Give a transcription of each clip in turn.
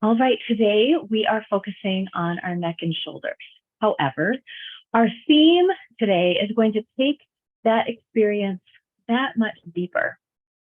All right, today we are focusing on our neck and shoulders. However, our theme today is going to take that experience that much deeper.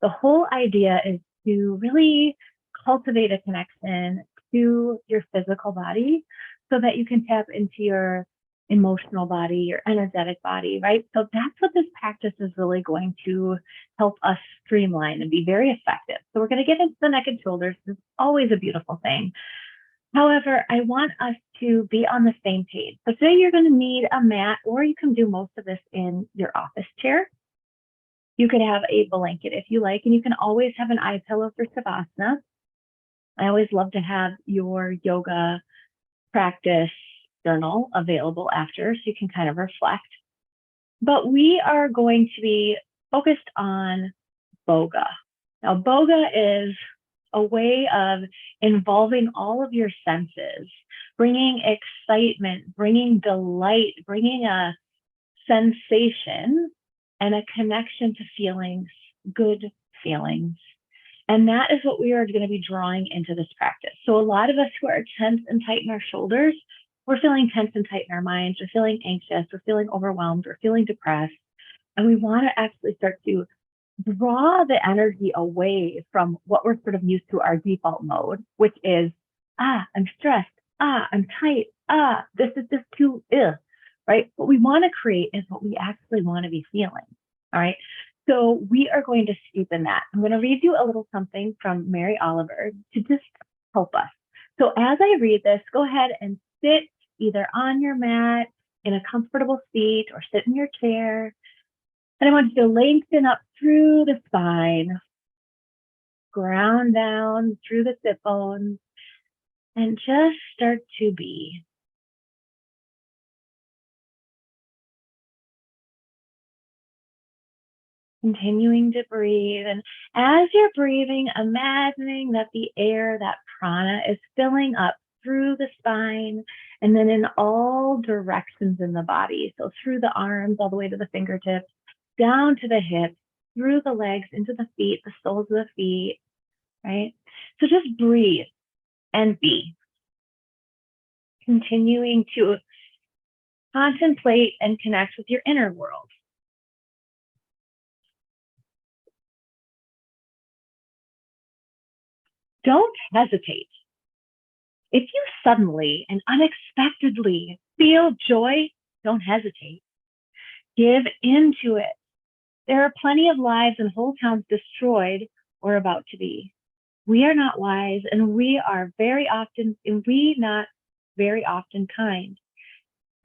The whole idea is to really cultivate a connection to your physical body so that you can tap into your emotional body, your energetic body, right? So that's what this practice is really going to help us streamline and be very effective. So we're going to get into the neck and shoulders. It's always a beautiful thing. However, I want us to be on the same page. So today you're going to need a mat, or you can do most of this in your office chair. You could have a blanket if you like, and you can always have an eye pillow for Savasana. I always love to have your yoga practice journal available after so you can kind of reflect. But we are going to be focused on boga. Now, boga is a way of involving all of your senses, bringing excitement, bringing delight, bringing a sensation and a connection to feelings, good feelings. And that is what we are going to be drawing into this practice. So a lot of us who are tense and tight in our shoulders, we're feeling tense and tight in our minds, we're feeling anxious, we're feeling overwhelmed, we're feeling depressed. And we want to actually start to draw the energy away from what we're sort of used to, our default mode, which is, I'm stressed, I'm tight, this is just too, right? What we want to create is what we actually want to be feeling, all right? So we are going to steep in that. I'm going to read you a little something from Mary Oliver to just help us. So as I read this, go ahead and sit either on your mat in a comfortable seat or sit in your chair. And I want you to lengthen up through the spine, ground down through the sit bones, and just start to be. Continuing to breathe. And as you're breathing, imagining that the air, that prana, is filling up through the spine and then in all directions in the body. So through the arms, all the way to the fingertips, down to the hips, through the legs, into the feet, the soles of the feet, right? So just breathe and be. Continuing to contemplate and connect with your inner world. Don't hesitate. If you suddenly and unexpectedly feel joy, don't hesitate. Give into it. There are plenty of lives and whole towns destroyed or about to be. We are not wise, and we not very often kind,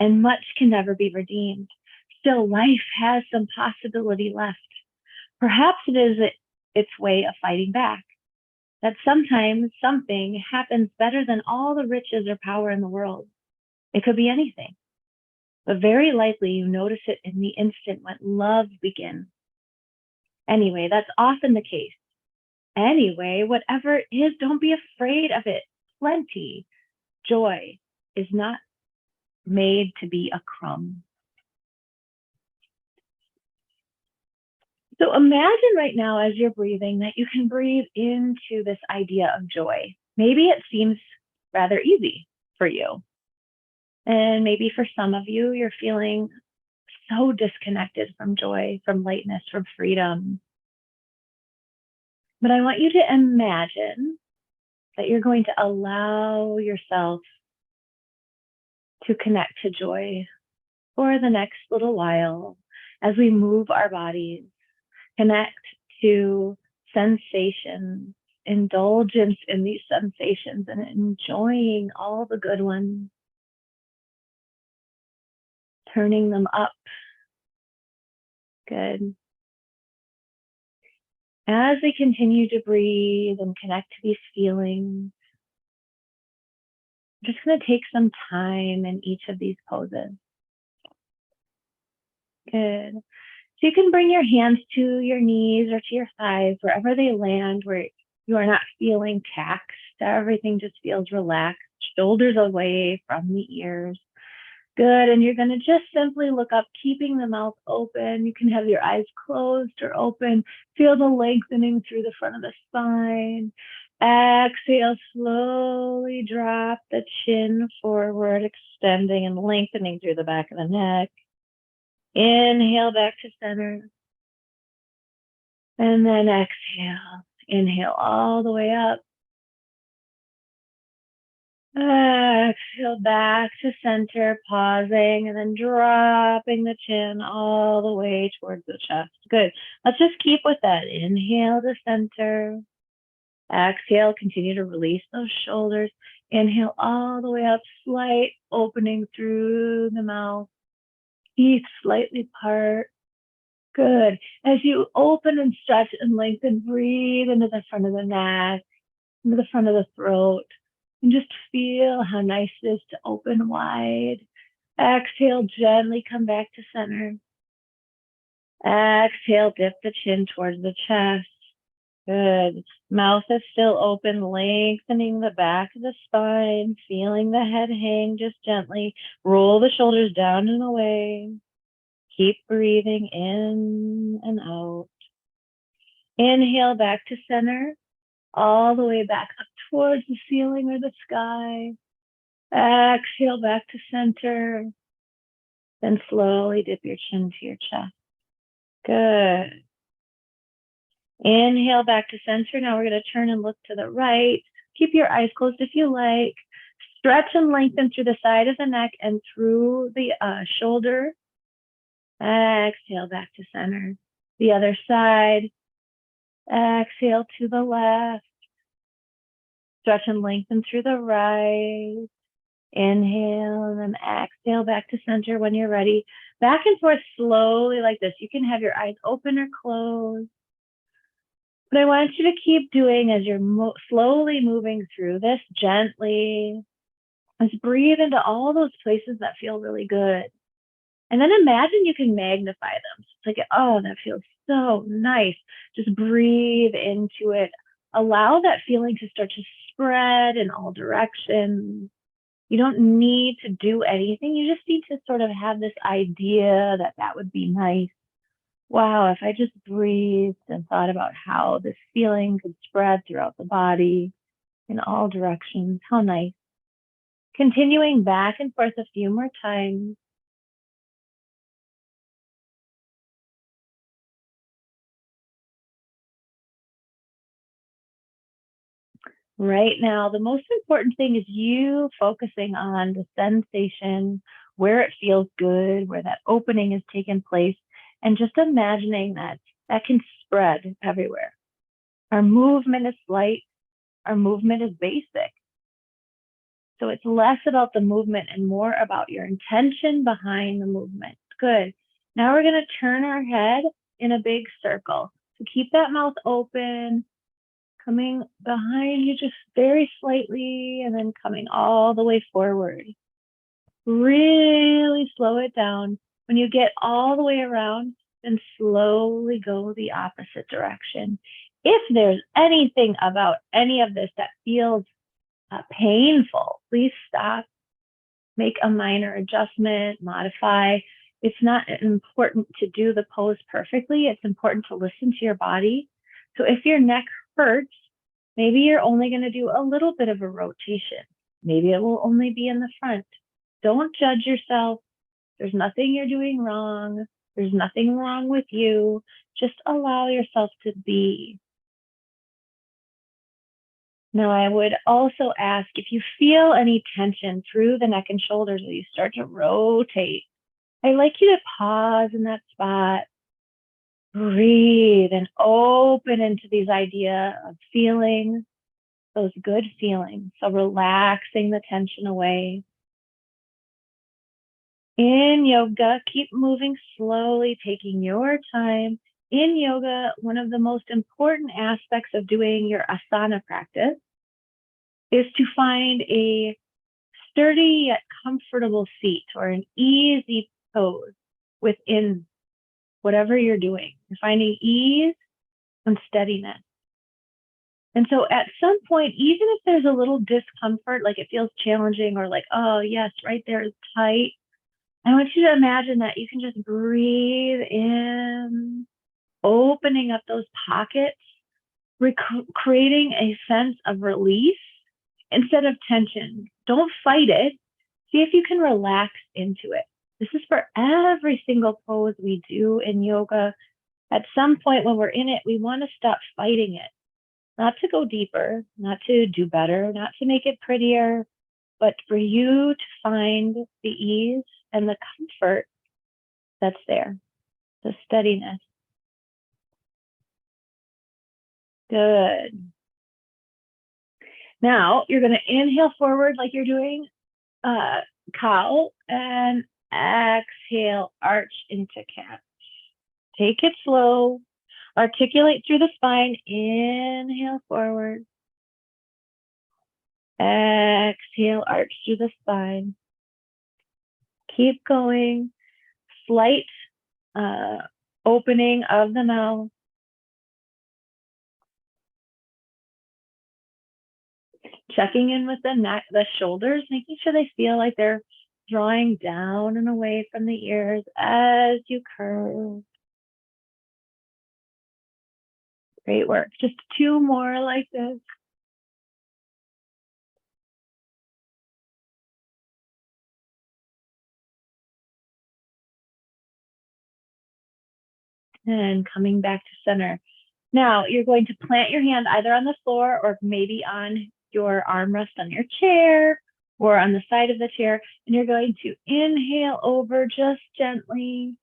and much can never be redeemed. Still, life has some possibility left. Perhaps it is its way of fighting back. That sometimes something happens better than all the riches or power in the world. It could be anything, but very likely you notice it in the instant when love begins. Anyway, that's often the case. Anyway, whatever it is, don't be afraid of it. Plenty. Joy is not made to be a crumb. So imagine right now as you're breathing that you can breathe into this idea of joy. Maybe it seems rather easy for you. And maybe for some of you, you're feeling so disconnected from joy, from lightness, from freedom. But I want you to imagine that you're going to allow yourself to connect to joy for the next little while as we move our bodies. Connect to sensations, indulgence in these sensations, and enjoying all the good ones, turning them up. Good. As we continue to breathe and connect to these feelings, I'm just going to take some time in each of these poses. Good. So you can bring your hands to your knees or to your thighs, wherever they land, where you are not feeling taxed. Everything just feels relaxed, shoulders away from the ears. Good, and you're going to just simply look up, keeping the mouth open. You can have your eyes closed or open. Feel the lengthening through the front of the spine. Exhale, slowly drop the chin forward, extending and lengthening through the back of the neck. Inhale back to center. And then exhale. Inhale all the way up. Exhale back to center, pausing, and then dropping the chin all the way towards the chest. Good. Let's just keep with that. Inhale to center. Exhale, continue to release those shoulders. Inhale all the way up, slight opening through the mouth. Teeth slightly part. Good. As you open and stretch and lengthen, breathe into the front of the neck, into the front of the throat, and just feel how nice it is to open wide. Exhale, gently come back to center. Exhale, dip the chin towards the chest. Good. Mouth is still open, lengthening the back of the spine, feeling the head hang just gently. Roll the shoulders down and away. Keep breathing in and out. Inhale back to center, all the way back up towards the ceiling or the sky. Exhale back to center. Then slowly dip your chin to your chest. Good. Inhale back to center. Now we're going to turn and look to the right. Keep your eyes closed if you like. Stretch and lengthen through the side of the neck and through the shoulder. Exhale back to center. The other side. Exhale to the left. Stretch and lengthen through the right. Inhale and then exhale back to center when you're ready. Back and forth slowly like this. You can have your eyes open or closed. But I want you to keep doing as you're slowly moving through this gently. Just breathe into all those places that feel really good. And then imagine you can magnify them. It's like, oh, that feels so nice. Just breathe into it. Allow that feeling to start to spread in all directions. You don't need to do anything. You just need to sort of have this idea that that would be nice. Wow, if I just breathed and thought about how this feeling could spread throughout the body in all directions, how nice. Continuing back and forth a few more times. Right now, the most important thing is you focusing on the sensation, where it feels good, where that opening has taken place, and just imagining that that can spread everywhere. Our movement is slight, our movement is basic. So it's less about the movement and more about your intention behind the movement. Good. Now we're going to turn our head in a big circle. So keep that mouth open, coming behind you just very slightly, and then coming all the way forward. Really slow it down. When you get all the way around, then slowly go the opposite direction. If there's anything about any of this that feels painful, please stop, make a minor adjustment, modify. It's not important to do the pose perfectly. It's important to listen to your body. So if your neck hurts, maybe you're only going to do a little bit of a rotation. Maybe it will only be in the front. Don't judge yourself. There's nothing you're doing wrong. There's nothing wrong with you. Just allow yourself to be. Now, I would also ask if you feel any tension through the neck and shoulders as you start to rotate, I'd like you to pause in that spot, breathe, and open into these ideas of feeling those good feelings. So relaxing the tension away. In yoga, keep moving slowly, taking your time. In yoga, one of the most important aspects of doing your asana practice is to find a sturdy yet comfortable seat or an easy pose within whatever you're doing. You're finding ease and steadiness. And so at some point, even if there's a little discomfort, like it feels challenging or like, oh yes, right there is tight, I want you to imagine that you can just breathe in, opening up those pockets creating a sense of release instead of tension. Don't fight it. See if you can relax into it. This is for every single pose we do in yoga. At some point when we're in it, we want to stop fighting it, not to go deeper, not to do better, not to make it prettier, but for you to find the ease and the comfort that's there, the steadiness. Good. Now you're going to inhale forward like you're doing cow and exhale, arch into cat. Take it slow. Articulate through the spine. Inhale forward. Exhale, arch through the spine. Keep going. Slight opening of the mouth. Checking in with the neck, the shoulders, making sure they feel like they're drawing down and away from the ears as you curve. Great work. Just 2 more like this. And coming back to center. Now you're going to plant your hand either on the floor or maybe on your armrest on your chair or on the side of the chair. And you're going to inhale over just gently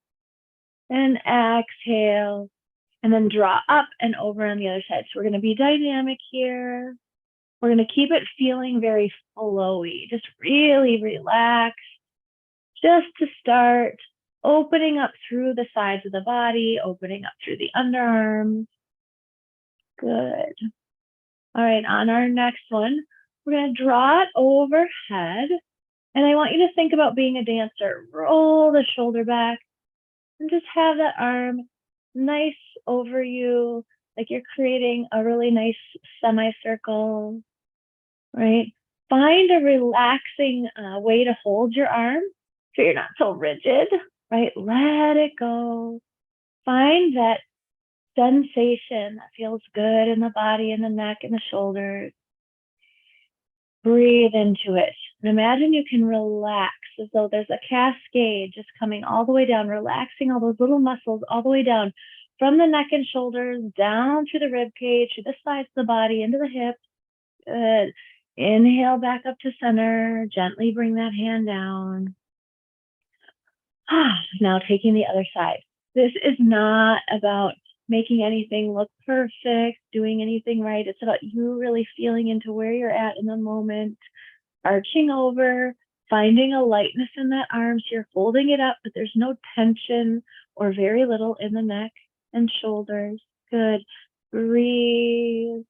and exhale and then draw up and over on the other side. So we're going to be dynamic here. We're going to keep it feeling very flowy, just really relax. Just to start, opening up through the sides of the body, opening up through the underarms. Good. All right, on our next one, we're going to draw it overhead. And I want you to think about being a dancer. Roll the shoulder back and just have that arm nice over you, like you're creating a really nice semicircle, right? Find a relaxing way to hold your arm so you're not so rigid, right? Let it go. Find that sensation that feels good in the body and the neck and the shoulders. Breathe into it. And imagine you can relax as though there's a cascade just coming all the way down, relaxing all those little muscles all the way down from the neck and shoulders, down through the rib cage, through the sides of the body, into the hips. Good. Inhale back up to center. Gently bring that hand down. Now taking the other side. This is not about making anything look perfect, doing anything right. It's about you really feeling into where you're at in the moment, arching over, finding a lightness in that arm. So you're holding it up, but there's no tension or very little in the neck and shoulders. Good. Breathe.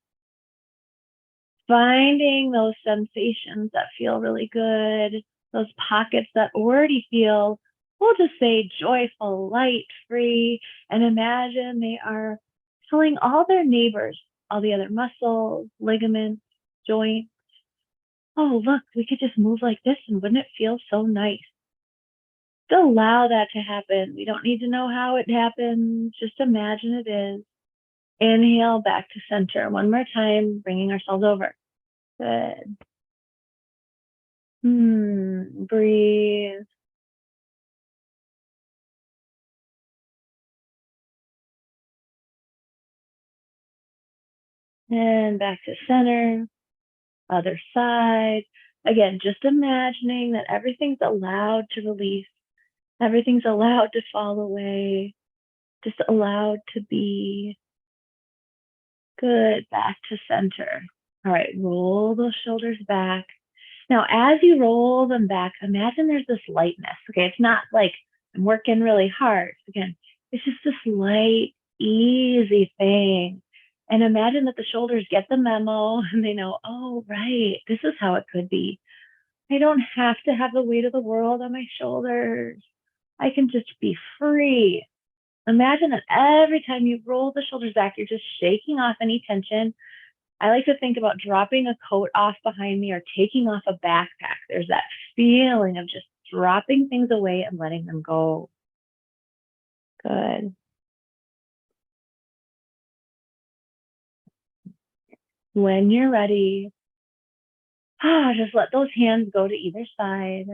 Finding those sensations that feel really good, those pockets that already feel, we'll just say joyful, light, free, and imagine they are telling all their neighbors, all the other muscles, ligaments, joints, oh, look, we could just move like this and wouldn't it feel so nice? Just allow that to happen. We don't need to know how it happens. Just imagine it is. Inhale back to center. One more time, bringing ourselves over. Good. Breathe. And back to center. Other side. Again, just imagining that everything's allowed to release. Everything's allowed to fall away. Just allowed to be. Good. Back to center. All right, roll those shoulders back. Now, as you roll them back, imagine there's this lightness. Okay, it's not like I'm working really hard. Again, it's just this light, easy thing. And imagine that the shoulders get the memo and they know, oh, right, this is how it could be. I don't have to have the weight of the world on my shoulders. I can just be free. Imagine that every time you roll the shoulders back, you're just shaking off any tension. I like to think about dropping a coat off behind me or taking off a backpack. There's that feeling of just dropping things away and letting them go. Good. When you're ready, just let those hands go to either side.